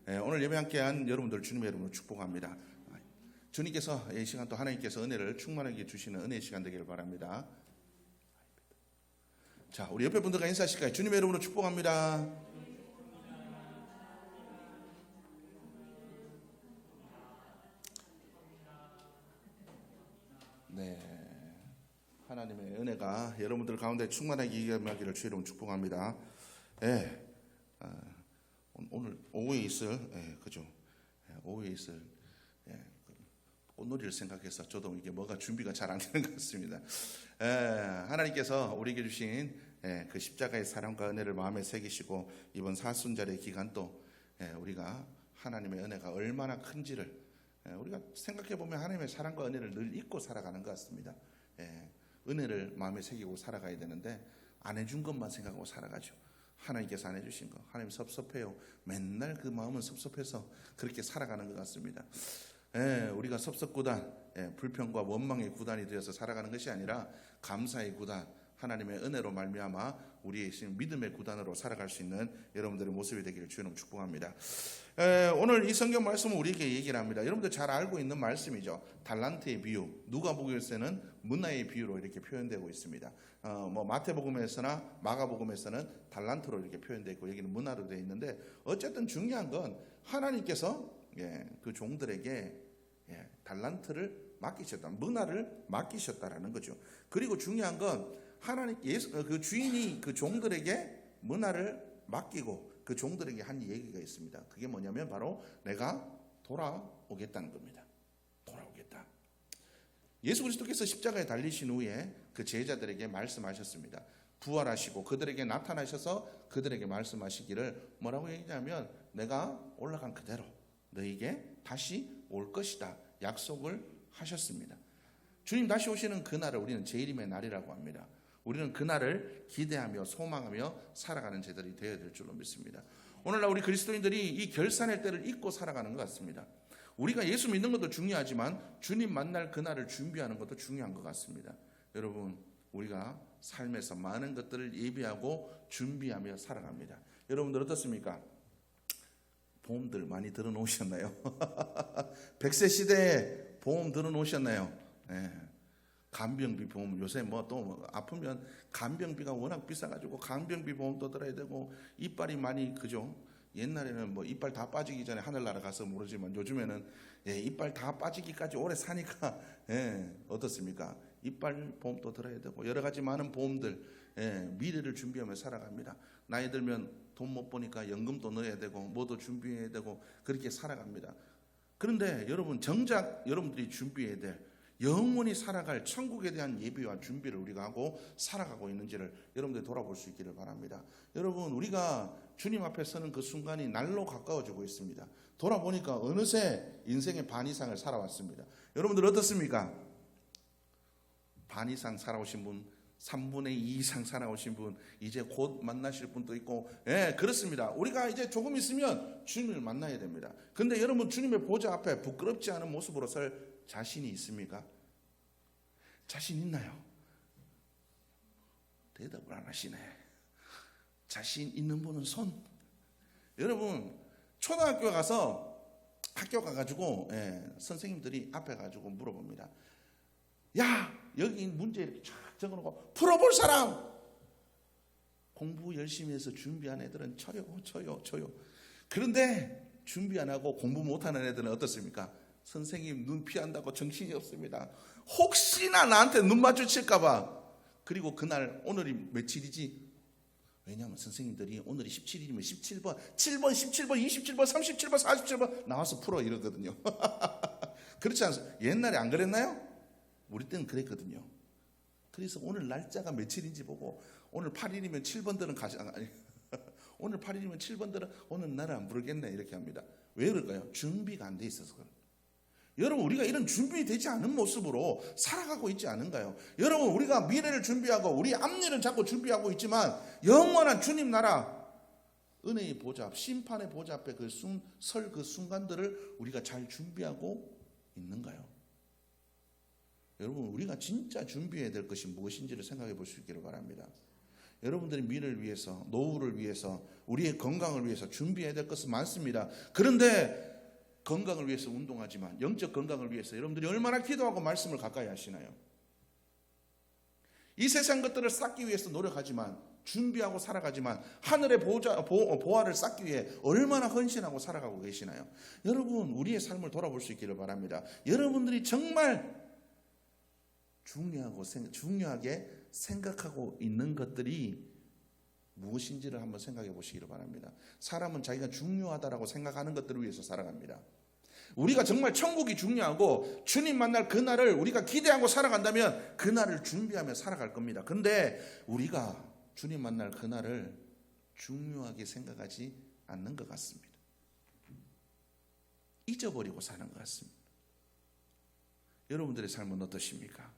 오늘 예배 함께한 여러분들 주님의 이름으로 축복합니다. 주님께서 이 시간 또 하나님께서 은혜를 충만하게 주시는 은혜의 시간 되기를 바랍니다. 자, 우리 옆에 분들과 인사하실까요? 주님의 이름으로 축복합니다. 네, 하나님의 은혜가 여러분들 가운데 충만하게 임하기를 주의 이름으로 축복합니다. 네, 오늘 오후에 있을 그죠? 오후에 있을 꽃놀이를 생각해서 저도 이게 뭐가 준비가 잘 안 되는 것 같습니다. 하나님께서 우리에게 주신 그 십자가의 사랑과 은혜를 마음에 새기시고 이번 사순절의 기간도 우리가 하나님의 은혜가 얼마나 큰지를 우리가 생각해 보면 하나님의 사랑과 은혜를 늘 잊고 살아가는 것 같습니다. 은혜를 마음에 새기고 살아가야 되는데 안 해준 것만 생각하고 살아가죠. 하나님께서 안 해주신 거 하나님 섭섭해요. 맨날 그 마음은 섭섭해서 그렇게 살아가는 것 같습니다. 우리가 섭섭구단, 불평과 원망의 구단이 되어서 살아가는 것이 아니라 감사의 구단, 하나님의 은혜로 말미암아 우리의 믿음의 구단으로 살아갈 수 있는 여러분들의 모습이 되기를 주님 축복합니다. 오늘 이 성경 말씀은 우리에게 얘기를 합니다. 여러분들 잘 알고 있는 말씀이죠. 달란트의 비유, 누가복음에서는 문화의 비유로 이렇게 표현되고 있습니다. 마태복음에서나 마가복음에서는 달란트로 이렇게 표현되어 있고 여기는 문화로 되어 있는데 어쨌든 중요한 건 하나님께서 그 종들에게 달란트를 맡기셨다, 문화를 맡기셨다라는 거죠. 그리고 중요한 건 하나님 그 주인이 그 종들에게 문화를 맡기고 그 종들에게 한 얘기가 있습니다. 그게 뭐냐면 바로 내가 돌아오겠다는 겁니다. 돌아오겠다. 예수 그리스도께서 십자가에 달리신 후에 그 제자들에게 말씀하셨습니다. 부활하시고 그들에게 나타나셔서 그들에게 말씀하시기를 뭐라고 얘기하냐면 내가 올라간 그대로 너에게 다시 올 것이다 약속을 하셨습니다. 주님 다시 오시는 그날을 우리는 재림의 날이라고 합니다. 우리는 그날을 기대하며 소망하며 살아가는 제들이 되어야 될 줄로 믿습니다. 오늘날 우리 그리스도인들이 이 결산의 때를 잊고 살아가는 것 같습니다. 우리가 예수 믿는 것도 중요하지만 주님 만날 그날을 준비하는 것도 중요한 것 같습니다. 여러분, 우리가 삶에서 많은 것들을 예비하고 준비하며 살아갑니다. 여러분들 어떻습니까? 보험들 많이 들어놓으셨나요? 100세 시대에 보험 들어놓으셨나요? 간병비 보험, 요새 또 아프면 간병비가 워낙 비싸가지고 간병비 보험도 들어야 되고 이빨이 많이 그죠? 옛날에는 이빨 다 빠지기 전에 하늘나라 가서 모르지만 요즘에는 이빨 다 빠지기까지 오래 사니까 어떻습니까? 이빨 보험도 들어야 되고 여러 가지 많은 보험들 미래를 준비하며 살아갑니다. 나이 들면 돈 못 버니까 연금도 넣어야 되고 뭐도 준비해야 되고 그렇게 살아갑니다. 그런데 여러분 정작 여러분들이 준비해야 될 영원히 살아갈 천국에 대한 예비와 준비를 우리가 하고 살아가고 있는지를 여러분들이 돌아볼 수 있기를 바랍니다. 여러분 우리가 주님 앞에 서는 그 순간이 날로 가까워지고 있습니다. 돌아보니까 어느새 인생의 반 이상을 살아왔습니다. 여러분들 어떻습니까? 반 이상 살아오신 분, 3분의 2 이상 살아오신 분, 이제 곧 만나실 분도 있고, 그렇습니다. 우리가 이제 조금 있으면 주님을 만나야 됩니다. 근데 여러분 주님의 보좌 앞에 부끄럽지 않은 모습으로 설 자신이 있습니까? 자신 있나요? 대답을 안 하시네. 자신 있는 분은 손. 여러분 초등학교 가서 학교 가가지고 선생님들이 앞에 가지고 물어봅니다. 야, 여기 문제 이렇게 쫙 적어놓고 풀어볼 사람. 공부 열심히 해서 준비한 애들은 쳐요. 그런데 준비 안 하고 공부 못하는 애들은 어떻습니까? 선생님 눈 피한다고 정신이 없습니다. 혹시나 나한테 눈 마주칠까봐. 그리고 그날 오늘이 며칠이지? 왜냐하면 선생님들이 오늘이 17일이면 17번, 7번, 17번, 27번, 37번, 47번 나와서 풀어 이러거든요. 그렇지 않습니까? 옛날에 안 그랬나요? 우리 때는 그랬거든요. 그래서 오늘 날짜가 며칠인지 보고 오늘 8일이면 7번들은 오늘 8일이면 7번들은 오늘 나를 안 부르겠네 이렇게 합니다. 왜 그럴까요? 준비가 안 돼 있어서 그래요. 여러분 우리가 이런 준비되지 않은 모습으로 살아가고 있지 않은가요? 여러분 우리가 미래를 준비하고 우리 앞일을 자꾸 준비하고 있지만 영원한 주님 나라 은혜의 보좌 앞, 심판의 보좌 앞에 설 그 순간들을 우리가 잘 준비하고 있는가요? 여러분 우리가 진짜 준비해야 될 것이 무엇인지를 생각해 볼 수 있기를 바랍니다. 여러분들의 미래를 위해서, 노후를 위해서, 우리의 건강을 위해서 준비해야 될 것은 많습니다. 그런데 건강을 위해서 운동하지만, 영적 건강을 위해서 여러분들이 얼마나 기도하고 말씀을 가까이 하시나요? 이 세상 것들을 쌓기 위해서 노력하지만, 준비하고 살아가지만, 하늘의 보화를 쌓기 위해 얼마나 헌신하고 살아가고 계시나요? 여러분, 우리의 삶을 돌아볼 수 있기를 바랍니다. 여러분들이 정말 중요하게 생각하고 있는 것들이 무엇인지를 한번 생각해 보시기를 바랍니다. 사람은 자기가 중요하다라고 생각하는 것들을 위해서 살아갑니다. 우리가 정말 천국이 중요하고 주님 만날 그날을 우리가 기대하고 살아간다면 그날을 준비하며 살아갈 겁니다. 근데 우리가 주님 만날 그날을 중요하게 생각하지 않는 것 같습니다. 잊어버리고 사는 것 같습니다. 여러분들의 삶은 어떠십니까?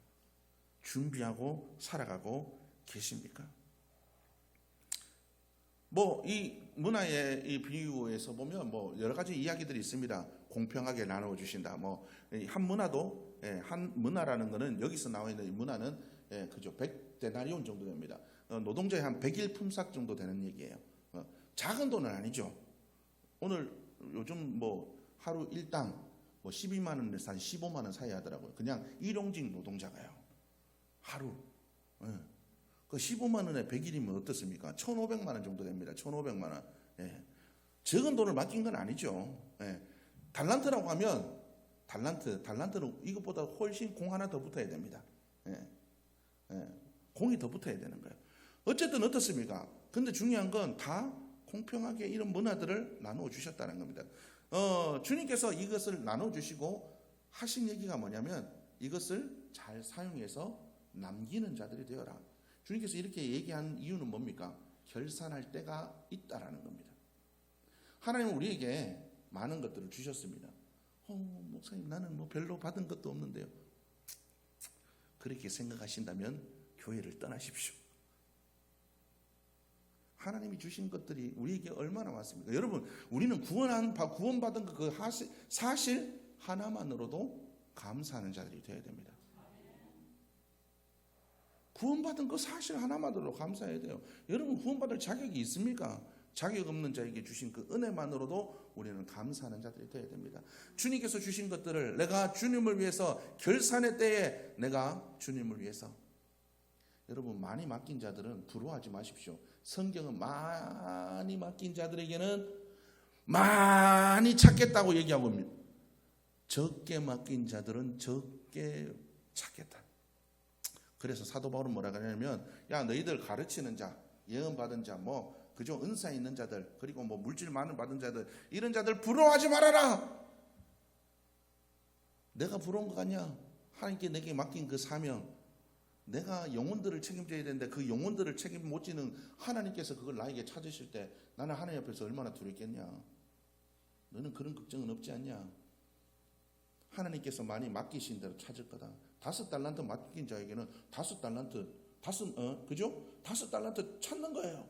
준비하고 살아가고 계십니까? 이 문화의 이 비유에서 보면 여러 가지 이야기들이 있습니다. 공평하게 나누어 주신다. 한 문화도, 한 문화라는 거는, 여기서 나와 있는 이 문화는 그죠, 100데나리온 정도 됩니다. 노동자의 한 100일 품삯 정도 되는 얘기예요. 작은 돈은 아니죠. 오늘 요즘 하루 일당 12만 원에서 한 15만 원 사이 하더라고요. 그냥 일용직 노동자가요. 하루. 그 15만 원에 100일이면 어떻습니까? 1,500만 원 정도 됩니다. 1,500만 원. 적은 돈을 맡긴 건 아니죠. 달란트라고 하면 달란트는 이것보다 훨씬 공 하나 더 붙어야 됩니다. 공이 더 붙어야 되는 거예요. 어쨌든 어떻습니까? 근데 중요한 건 다 공평하게 이런 문화들을 나누어 주셨다는 겁니다. 주님께서 이것을 나누어 주시고 하신 얘기가 뭐냐면, 이것을 잘 사용해서 남기는 자들이 되어라. 주님께서 이렇게 얘기한 이유는 뭡니까? 결산할 때가 있다라는 겁니다. 하나님은 우리에게 많은 것들을 주셨습니다. 목사님, 나는 별로 받은 것도 없는데요. 그렇게 생각하신다면 교회를 떠나십시오. 하나님이 주신 것들이 우리에게 얼마나 많습니까? 여러분, 우리는 구원받은 그 사실 하나만으로도 감사하는 자들이 되어야 됩니다. 구원받은 그 사실 하나만으로도 감사해야 돼요. 여러분, 구원받을 자격이 있습니까? 자격 없는 자에게 주신 그 은혜만으로도 우리는 감사하는 자들이 되어야 됩니다. 주님께서 주신 것들을 내가 주님을 위해서, 결산의 때에 내가 주님을 위해서. 여러분, 많이 맡긴 자들은 부러워하지 마십시오. 성경은 많이 맡긴 자들에게는 많이 찾겠다고 얘기하고 있습니다. 적게 맡긴 자들은 적게 찾겠다. 그래서 사도 바울은 뭐라고 하냐면, 너희들 가르치는 자, 예언 받은 자, 그죠, 은사 있는 자들, 그리고 물질 많은 받은 자들, 이런 자들 부러워하지 말아라. 내가 부러운 거 같냐? 하나님께 내게 맡긴 그 사명, 내가 영혼들을 책임져야 되는데 그 영혼들을 책임 못 지는 하나님께서 그걸 나에게 찾으실 때 나는 하나님 앞에서 얼마나 두렵겠냐? 너는 그런 걱정은 없지 않냐? 하나님께서 많이 맡기신 대로 찾을 거다. 5달란트 맡긴 자에게는 5달란트, 그죠? 5달란트 찾는 거예요.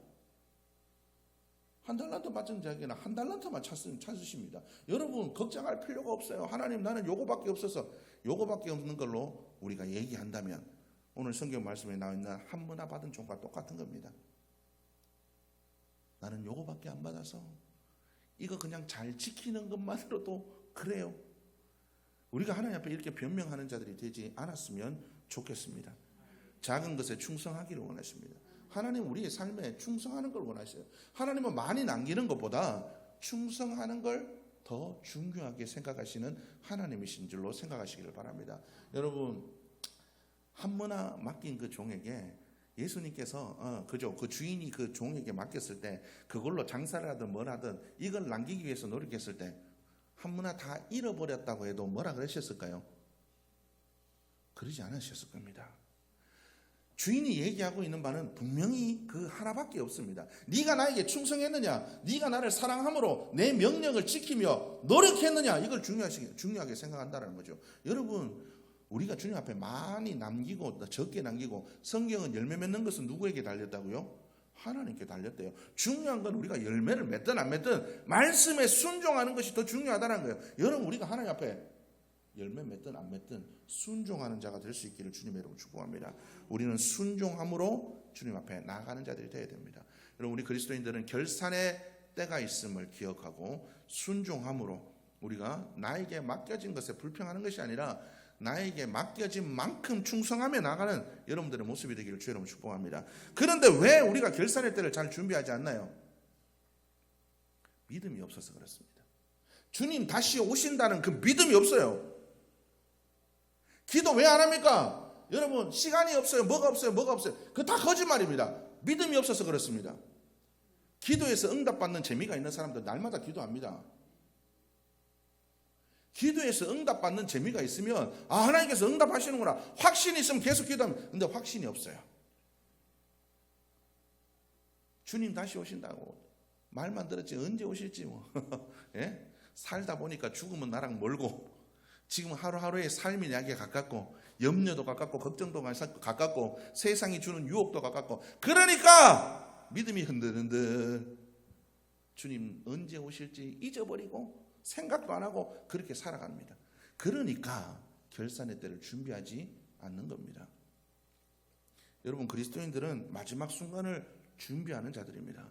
1달란트 맡은 자에게는 1달란트만 찾으십니다. 여러분, 걱정할 필요가 없어요. 하나님, 나는 요거밖에 없어서, 요거밖에 없는 걸로 우리가 얘기한다면 오늘 성경 말씀에 나와 있는 한 문화 받은 종과 똑같은 겁니다. 나는 요거밖에 안 받아서 이거 그냥 잘 지키는 것만으로도 그래요. 우리가 하나님 앞에 이렇게 변명하는 자들이 되지 않았으면 좋겠습니다. 작은 것에 충성하기를 원하십니다. 하나님 우리의 삶에 충성하는 걸 원하셔요. 하나님은 많이 남기는 것보다 충성하는 걸 더 중요하게 생각하시는 하나님이신 줄로 생각하시기를 바랍니다. 여러분, 한 문화 맡긴 그 종에게 예수님께서 그죠, 그 주인이 그 종에게 맡겼을 때 그걸로 장사를 하든 뭘 하든 이걸 남기기 위해서 노력했을 때 한 문화 다 잃어버렸다고 해도 뭐라 그러셨을까요? 그러지 않으셨을 겁니다. 주인이 얘기하고 있는 바는 분명히 그 하나밖에 없습니다. 네가 나에게 충성했느냐, 네가 나를 사랑함으로 내 명령을 지키며 노력했느냐, 이걸 중요하게 생각한다는 거죠. 여러분, 우리가 주님 앞에 많이 남기고 적게 남기고, 성경은 열매 맺는 것은 누구에게 달렸다고요? 하나님께 달렸대요. 중요한 건 우리가 열매를 맺든 안 맺든 말씀에 순종하는 것이 더 중요하다는 거예요. 여러분, 우리가 하나님 앞에 열매 맺든 안 맺든 순종하는 자가 될 수 있기를 주님의 이름으로 축복합니다. 우리는 순종함으로 주님 앞에 나아가는 자들이 되어야 됩니다. 여러분, 우리 그리스도인들은 결산의 때가 있음을 기억하고 순종함으로 우리가 나에게 맡겨진 것에 불평하는 것이 아니라 나에게 맡겨진 만큼 충성하며 나가는 여러분들의 모습이 되기를 주의 이름으로 축복합니다. 그런데 왜 우리가 결산의 때를 잘 준비하지 않나요? 믿음이 없어서 그렇습니다. 주님 다시 오신다는 그 믿음이 없어요. 기도 왜 안 합니까? 여러분, 시간이 없어요. 뭐가 없어요. 그거 다 거짓말입니다. 믿음이 없어서 그렇습니다. 기도에서 응답받는 재미가 있는 사람들 날마다 기도합니다. 기도에서 응답받는 재미가 있으면 하나님께서 응답하시는구나 확신이 있으면 계속 기도하면, 근데 확신이 없어요. 주님 다시 오신다고 말만 들었지 언제 오실지 뭐. 예? 살다 보니까 죽음은 나랑 멀고 지금 하루하루의 삶이 나에게 가깝고 염려도 가깝고 걱정도 가깝고 세상이 주는 유혹도 가깝고, 그러니까 믿음이 흔들흔들 주님 언제 오실지 잊어버리고 생각도 안 하고 그렇게 살아갑니다. 그러니까 결산의 때를 준비하지 않는 겁니다. 여러분, 그리스도인들은 마지막 순간을 준비하는 자들입니다.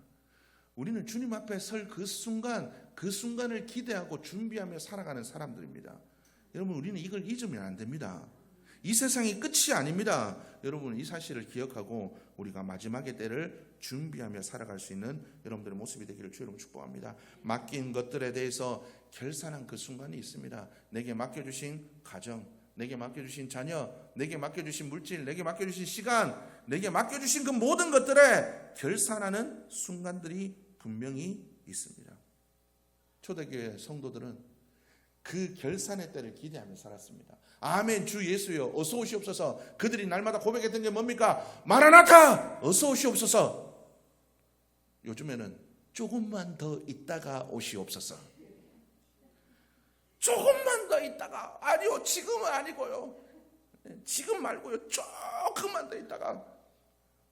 우리는 주님 앞에 설 그 순간을 기대하고 준비하며 살아가는 사람들입니다. 여러분, 우리는 이걸 잊으면 안 됩니다. 이 세상이 끝이 아닙니다. 여러분, 이 사실을 기억하고 우리가 마지막의 때를 준비하며 살아갈 수 있는 여러분들의 모습이 되기를 주로 축복합니다. 맡긴 것들에 대해서 결산한 그 순간이 있습니다. 내게 맡겨주신 가정, 내게 맡겨주신 자녀, 내게 맡겨주신 물질, 내게 맡겨주신 시간, 내게 맡겨주신 그 모든 것들에 결산하는 순간들이 분명히 있습니다. 초대교회 성도들은 그 결산의 때를 기대하며 살았습니다. 아멘, 주 예수여 어서 오시옵소서. 그들이 날마다 고백했던 게 뭡니까? 마라나타 어서 오시옵소서. 요즘에는 조금만 더 있다가 오시옵소서. 조금만 더 있다가, 아니요 지금은 아니고요, 지금 말고요, 조금만 더 있다가.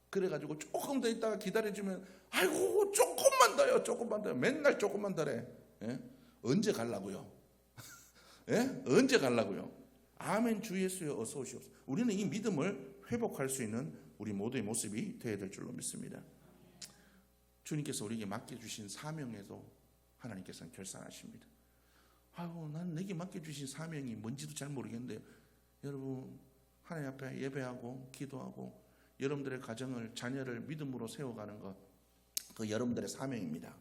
그래가지고 조금 더 있다가 기다려주면 아이고 조금만 더요. 맨날 조금만 더래. 예? 언제 가려고요? 예? 언제 가려고요? 아멘, 주 예수여 어서 오시옵소서. 우리는 이 믿음을 회복할 수 있는 우리 모두의 모습이 되어야 될 줄로 믿습니다. 주님께서 우리에게 맡겨주신 사명에도 하나님께서는 결산하십니다. 난 내게 맡겨주신 사명이 뭔지도 잘 모르겠는데, 여러분, 하나님 앞에 예배하고 기도하고 여러분들의 가정을, 자녀를 믿음으로 세워가는 것, 그 여러분들의 사명입니다.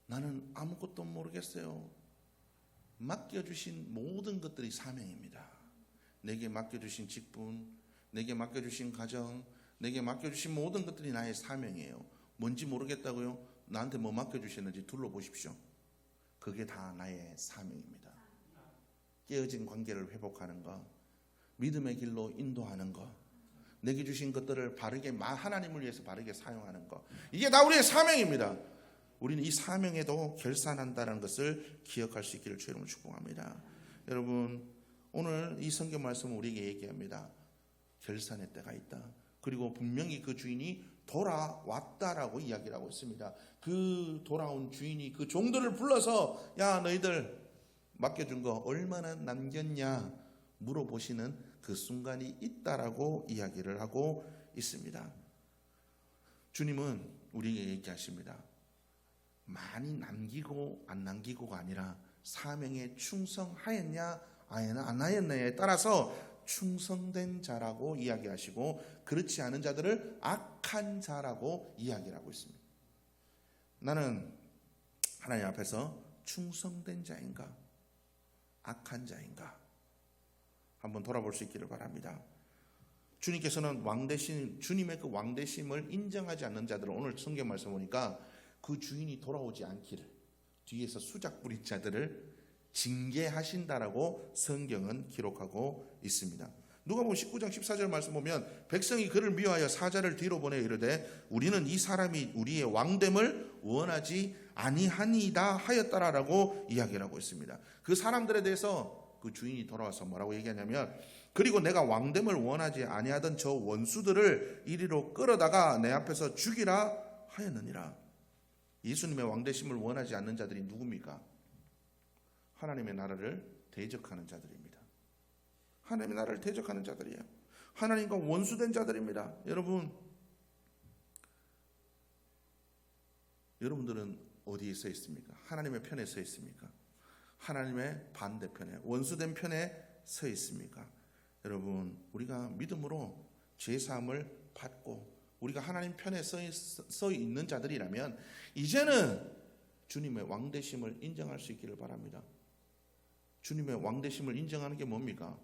나는 아무것도 모르겠어요. 맡겨주신 모든 것들이 사명입니다. 내게 맡겨주신 직분, 내게 맡겨주신 가정, 내게 맡겨주신 모든 것들이 나의 사명이에요. 뭔지 모르겠다고요? 나한테 뭐 맡겨주셨는지 둘러보십시오. 그게 다 나의 사명입니다. 깨어진 관계를 회복하는 것, 믿음의 길로 인도하는 것, 내게 주신 것들을 바르게, 하나님을 위해서 바르게 사용하는 것, 이게 다 우리의 사명입니다. 우리는 이 사명에도 결산한다는 것을 기억할 수 있기를 주의 이름으로 축복합니다. 여러분, 오늘 이 성경 말씀은 우리에게 얘기합니다. 결산의 때가 있다. 그리고 분명히 그 주인이 돌아왔다라고 이야기를 하고 있습니다. 그 돌아온 주인이 그 종들을 불러서 야, 너희들 맡겨준 거 얼마나 남겼냐 물어보시는 그 순간이 있다라고 이야기를 하고 있습니다. 주님은 우리에게 얘기하십니다. 많이 남기고 안 남기고가 아니라 사명에 충성하였냐 안 하였냐에 따라서 충성된 자라고 이야기하시고, 그렇지 않은 자들을 악한 자라고 이야기를 하고 있습니다. 나는 하나님 앞에서 충성된 자인가 악한 자인가 한번 돌아볼 수 있기를 바랍니다. 주님께서는 왕대신, 주님의 그 왕대심을 인정하지 않는 자들은 오늘 성경 말씀 보니까 그 주인이 돌아오지 않기를, 뒤에서 수작 부린 자들을 징계하신다라고 성경은 기록하고 있습니다. 누가복음 19장 14절 말씀 보면 백성이 그를 미워하여 사자를 뒤로 보내 이르되 우리는 이 사람이 우리의 왕됨을 원하지 아니하니이다 하였다라고 이야기를 하고 있습니다. 그 사람들에 대해서 그 주인이 돌아와서 뭐라고 얘기하냐면, 그리고 내가 왕됨을 원하지 아니하던 저 원수들을 이리로 끌어다가 내 앞에서 죽이라 하였느니라. 예수님의 왕되심을 원하지 않는 자들이 누굽니까? 하나님의 나라를 대적하는 자들입니다. 하나님이 나를 대적하는 자들이에요. 하나님과 원수된 자들입니다. 여러분들은 어디에 서 있습니까? 하나님의 편에 서 있습니까? 하나님의 반대편에, 원수된 편에 서 있습니까? 여러분, 우리가 믿음으로 죄사함을 받고 우리가 하나님 편에 서 있는 자들이라면 이제는 주님의 왕되심을 인정할 수 있기를 바랍니다. 주님의 왕되심을 인정하는 게 뭡니까?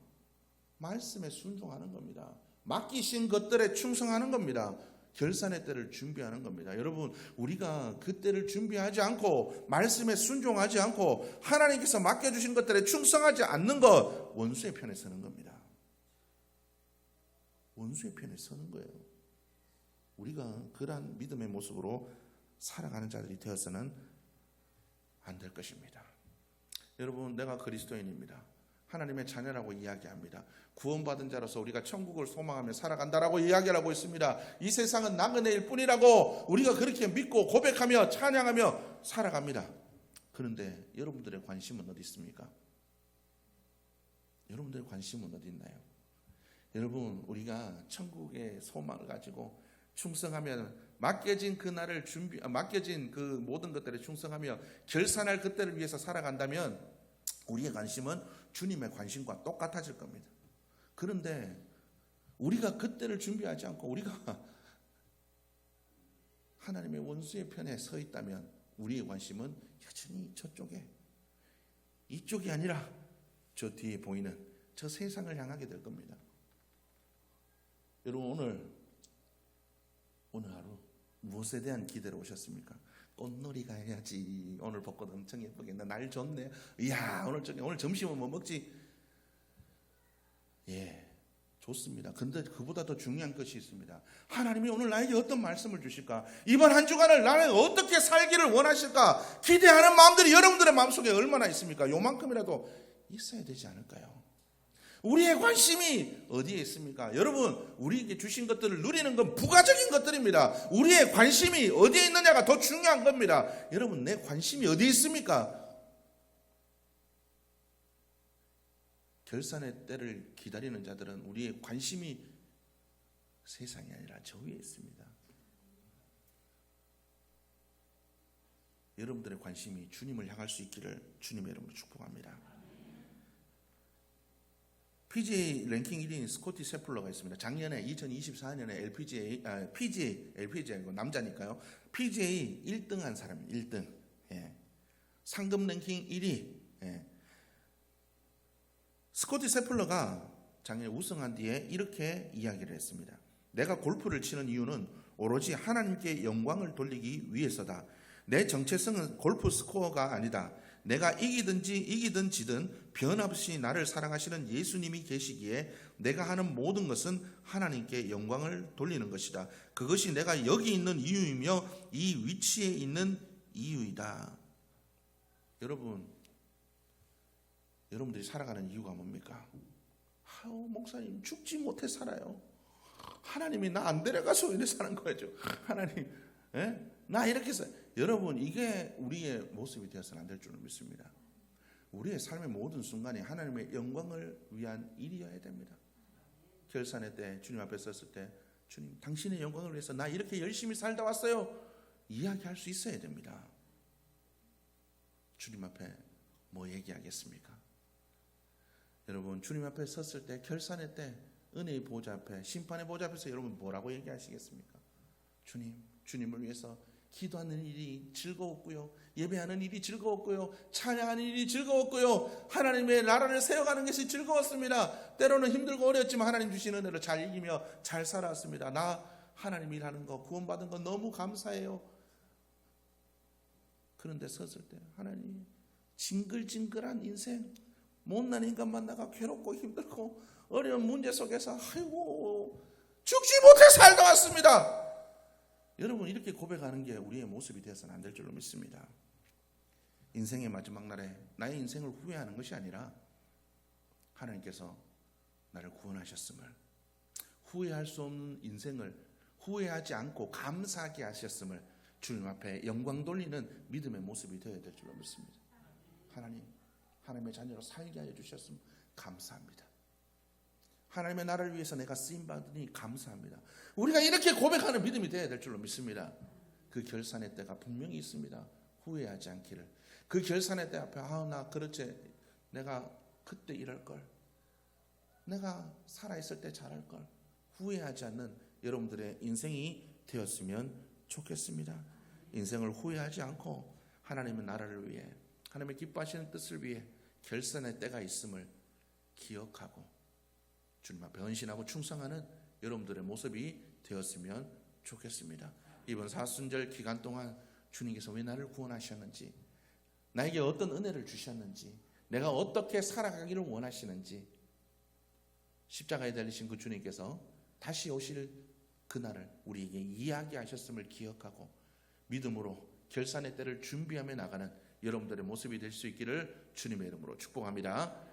말씀에 순종하는 겁니다. 맡기신 것들에 충성하는 겁니다. 결산의 때를 준비하는 겁니다. 여러분, 우리가 그 때를 준비하지 않고 말씀에 순종하지 않고 하나님께서 맡겨주신 것들에 충성하지 않는 것, 원수의 편에 서는 겁니다. 원수의 편에 서는 거예요. 우리가 그러한 믿음의 모습으로 살아가는 자들이 되어서는 안 될 것입니다. 여러분, 내가 그리스도인입니다. 하나님의 자녀라고 이야기합니다. 구원받은 자로서 우리가 천국을 소망하며 살아간다라고 이야기를 하고 있습니다. 이 세상은 나그네일 뿐이라고 우리가 그렇게 믿고 고백하며 찬양하며 살아갑니다. 그런데 여러분들의 관심은 어디 있습니까? 여러분들의 관심은 어디 있나요? 여러분, 우리가 천국의 소망을 가지고 충성하면 맡겨진 그날을 맡겨진 그 모든 것들에 충성하며 결산할 그때를 위해서 살아간다면 우리의 관심은 주님의 관심과 똑같아질 겁니다. 그런데 우리가 그때를 준비하지 않고 우리가 하나님의 원수의 편에 서 있다면 우리의 관심은 여전히 저쪽에, 이쪽이 아니라 저 뒤에 보이는 저 세상을 향하게 될 겁니다. 여러분, 오늘 하루 무엇에 대한 기대로 오셨습니까? 꽃놀이 가야지. 오늘 벚꽃 엄청 예쁘겠네. 날 좋네. 이야, 오늘 점심은 뭐 먹지? 예, 좋습니다. 근데 그보다 더 중요한 것이 있습니다. 하나님이 오늘 나에게 어떤 말씀을 주실까? 이번 한 주간을 나는 어떻게 살기를 원하실까? 기대하는 마음들이 여러분들의 마음속에 얼마나 있습니까? 요만큼이라도 있어야 되지 않을까요? 우리의 관심이 어디에 있습니까? 여러분, 우리에게 주신 것들을 누리는 건 부가적인 것들입니다. 우리의 관심이 어디에 있느냐가 더 중요한 겁니다. 여러분, 내 관심이 어디에 있습니까? 결산의 때를 기다리는 자들은 우리의 관심이 세상이 아니라 저 위에 있습니다. 여러분들의 관심이 주님을 향할 수 있기를 주님의 이름으로 축복합니다. PGA 랭킹 1위인 스코티 세플러가 있습니다. 작년에 2024년에 PGA 남자니까요. PGA 1등한 사람입니다. 1등. 예. 상금 랭킹 1위. 예. 스코티 세플러가 작년에 우승한 뒤에 이렇게 이야기를 했습니다. 내가 골프를 치는 이유는 오로지 하나님께 영광을 돌리기 위해서다. 내 정체성은 골프 스코어가 아니다. 내가 이기든 지든 변함없이 나를 사랑하시는 예수님이 계시기에 내가 하는 모든 것은 하나님께 영광을 돌리는 것이다. 그것이 내가 여기 있는 이유이며 이 위치에 있는 이유이다. 여러분들이 살아가는 이유가 뭡니까? 목사님, 죽지 못해 살아요. 하나님이 나 안 데려가서 이렇게 사는 거죠. 하나님, 나 이렇게 해서. 여러분, 이게 우리의 모습이 되어서는 안 될 줄을 믿습니다. 우리의 삶의 모든 순간이 하나님의 영광을 위한 일이어야 됩니다. 결산의 때, 주님 앞에 섰을 때, 주님, 당신의 영광을 위해서 나 이렇게 열심히 살다 왔어요. 이야기할 수 있어야 됩니다. 주님 앞에 뭐 얘기하겠습니까? 여러분, 주님 앞에 섰을 때, 결산의 때, 은혜의 보좌 앞에, 심판의 보좌 앞에서 여러분 뭐라고 얘기하시겠습니까? 주님을 위해서 기도하는 일이 즐거웠고요, 예배하는 일이 즐거웠고요, 찬양하는 일이 즐거웠고요, 하나님의 나라를 세워가는 것이 즐거웠습니다. 때로는 힘들고 어려웠지만 하나님 주신 은혜를 잘 이기며 잘 살아왔습니다. 나 하나님 일하는 거, 구원받은 거 너무 감사해요. 그런데 섰을 때 하나님, 징글징글한 인생, 못난 인간 만나가 괴롭고 힘들고 어려운 문제 속에서 죽지 못해 살다 왔습니다. 여러분, 이렇게 고백하는 게 우리의 모습이 되어서는 안 될 줄로 믿습니다. 인생의 마지막 날에 나의 인생을 후회하는 것이 아니라 하나님께서 나를 구원하셨음을, 후회할 수 없는 인생을 후회하지 않고 감사하게 하셨음을 주님 앞에 영광 돌리는 믿음의 모습이 되어야 될 줄로 믿습니다. 하나님의 자녀로 살게 하여 주셨음 감사합니다. 하나님의 나라를 위해서 내가 쓰임받으니 감사합니다. 우리가 이렇게 고백하는 믿음이 되어야 될 줄로 믿습니다. 그 결산의 때가 분명히 있습니다. 후회하지 않기를. 그 결산의 때 앞에 나 그렇지, 내가 그때 이럴 걸, 내가 살아있을 때 잘할 걸, 후회하지 않는 여러분들의 인생이 되었으면 좋겠습니다. 인생을 후회하지 않고 하나님의 나라를 위해, 하나님의 기뻐하시는 뜻을 위해 결산의 때가 있음을 기억하고 주님 앞에 헌신하고 충성하는 여러분들의 모습이 되었으면 좋겠습니다. 이번 사순절 기간 동안 주님께서 왜 나를 구원하셨는지, 나에게 어떤 은혜를 주셨는지, 내가 어떻게 살아가기를 원하시는지, 십자가에 달리신 그 주님께서 다시 오실 그날을 우리에게 이야기하셨음을 기억하고 믿음으로 결산의 때를 준비하며 나가는 여러분들의 모습이 될 수 있기를 주님의 이름으로 축복합니다.